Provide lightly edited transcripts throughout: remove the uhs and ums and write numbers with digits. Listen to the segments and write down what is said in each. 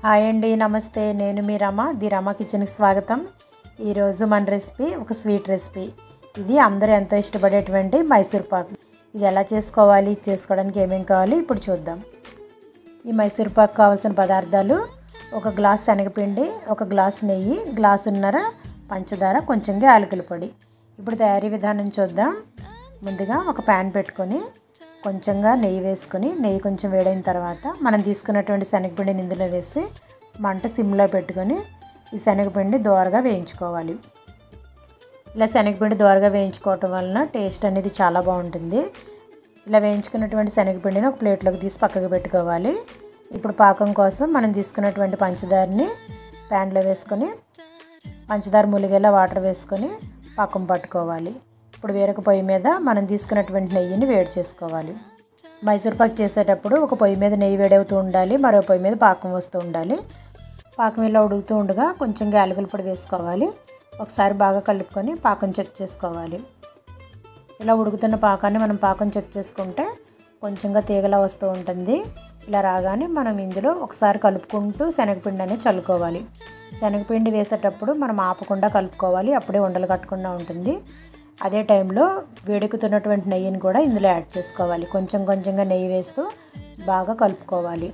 Hi అండి, నమస్తే. నేను మీ రమ, ది రమ కిచెన్కి స్వాగతం. ఈరోజు మన రెసిపీ ఒక స్వీట్ రెసిపీ. ఇది అందరూ ఎంతో ఇష్టపడేటువంటి మైసూర్ పాక్. ఇది ఎలా చేసుకోవాలి, చేసుకోవడానికి ఏమేమి కావాలి ఇప్పుడు చూద్దాం. ఈ మైసూర్ పాక్ కావాల్సిన పదార్థాలు: ఒక గ్లాస్ శనగపిండి, ఒక గ్లాస్ నెయ్యి, గ్లాసున్నర పంచదార, కొంచెం యాలకుల పొడి. ఇప్పుడు తయారీ విధానం చూద్దాం. ముందుగా ఒక ప్యాన్ పెట్టుకొని కొంచెంగా నెయ్యి వేసుకొని, నెయ్యి కొంచెం వేడైన తర్వాత మనం తీసుకున్నటువంటి శనగపిండిని ఇందులో వేసి మంట సిమ్లో పెట్టుకొని ఈ శనగపిండి దోరగా వేయించుకోవాలి. ఇలా శనగపిండి దోరగా వేయించుకోవటం వలన టేస్ట్ అనేది చాలా బాగుంటుంది. ఇలా వేయించుకున్నటువంటి శనగపిండిని ఒక ప్లేట్లోకి తీసి పక్కకు పెట్టుకోవాలి. ఇప్పుడు పాకం కోసం మనం తీసుకున్నటువంటి పంచదారని ప్యాన్లో వేసుకొని పంచదార ములిగేలా వాటర్ వేసుకొని పాకం పట్టుకోవాలి. ఇప్పుడు వేరొక పొయ్యి మీద మనం తీసుకున్నటువంటి నెయ్యిని వేడి చేసుకోవాలి. మైసూర్ పాక్ చేసేటప్పుడు ఒక పొయ్యి మీద నెయ్యి వేడవుతూ ఉండాలి, మరో పొయ్యి మీద పాకం వస్తూ ఉండాలి. పాకం ఇలా ఉడుకుతూ ఉండగా కొంచెం యాలకుల పొడి వేసుకోవాలి. ఒకసారి బాగా కలుపుకొని పాకం చెక్ చేసుకోవాలి. ఇలా ఉడుకుతున్న పాకాన్ని మనం పాకం చెక్ చేసుకుంటే కొంచెంగా తీగలా వస్తూ ఉంటుంది. ఇలా రాగానే మనం ఇందులో ఒకసారి కలుపుకుంటూ శనగపిండి అనేది చల్లుకోవాలి. శనగపిండి వేసేటప్పుడు మనం ఆపకుండా కలుపుకోవాలి, అప్పుడే ఉండలు కట్టకుండా ఉంటుంది. అదే టైంలో వేడెక్కుతున్నటువంటి నెయ్యిని కూడా ఇందులో యాడ్ చేసుకోవాలి. కొంచెం కొంచెంగా నెయ్యి వేస్తూ బాగా కలుపుకోవాలి.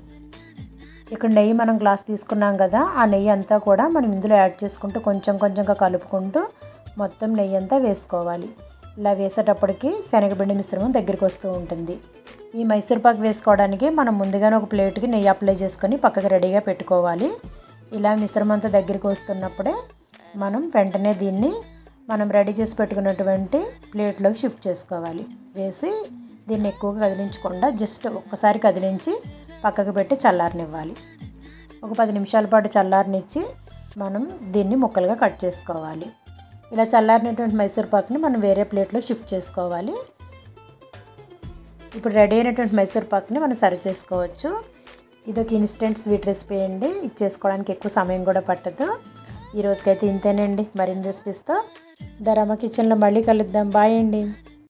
ఇక్కడ నెయ్యి మనం గ్లాస్ తీసుకున్నాం కదా, ఆ నెయ్యి అంతా కూడా మనం ఇందులో యాడ్ చేసుకుంటూ కొంచెం కొంచెంగా కలుపుకుంటూ మొత్తం నెయ్యి అంతా వేసుకోవాలి. ఇలా వేసేటప్పటికి శనగపిండి మిశ్రమం దగ్గరికి వస్తూ ఉంటుంది. ఈ మైసూర్ పాక్ వేసుకోవడానికి మనం ముందుగానే ఒక ప్లేట్కి నెయ్యి అప్లై చేసుకొని పక్కకు రెడీగా పెట్టుకోవాలి. ఇలా మిశ్రమం అంతా దగ్గరికి వస్తున్నప్పుడే మనం వెంటనే దీన్ని మనం రెడీ చేసి పెట్టుకున్నటువంటి ప్లేట్లోకి షిఫ్ట్ చేసుకోవాలి. వేసి దీన్ని ఎక్కువగా కదిలించకుండా జస్ట్ ఒక్కసారి కదిలించి పక్కకు పెట్టి చల్లారనివ్వాలి. ఒక 10 నిమిషాల పాటు చల్లారనిచ్చి మనం దీన్ని ముక్కలుగా కట్ చేసుకోవాలి. ఇలా చల్లారినటువంటి మైసూర్ పాక్ని మనం వేరే ప్లేట్లో షిఫ్ట్ చేసుకోవాలి. ఇప్పుడు రెడీ అయినటువంటి మైసూర్ పాక్ని మనం సర్వ్ చేసుకోవచ్చు. ఇది ఒక ఇన్స్టెంట్ స్వీట్ రెసిపీ అండి. ఇది చేసుకోవడానికి ఎక్కువ సమయం కూడా పట్టదు. ఈ రోజుకైతే ఇంతేనండి. మరిన్ని రెసిపీస్తో ద రమ కిచెన్లో మళ్ళీ కలుద్దాం. బాయ్ అండి.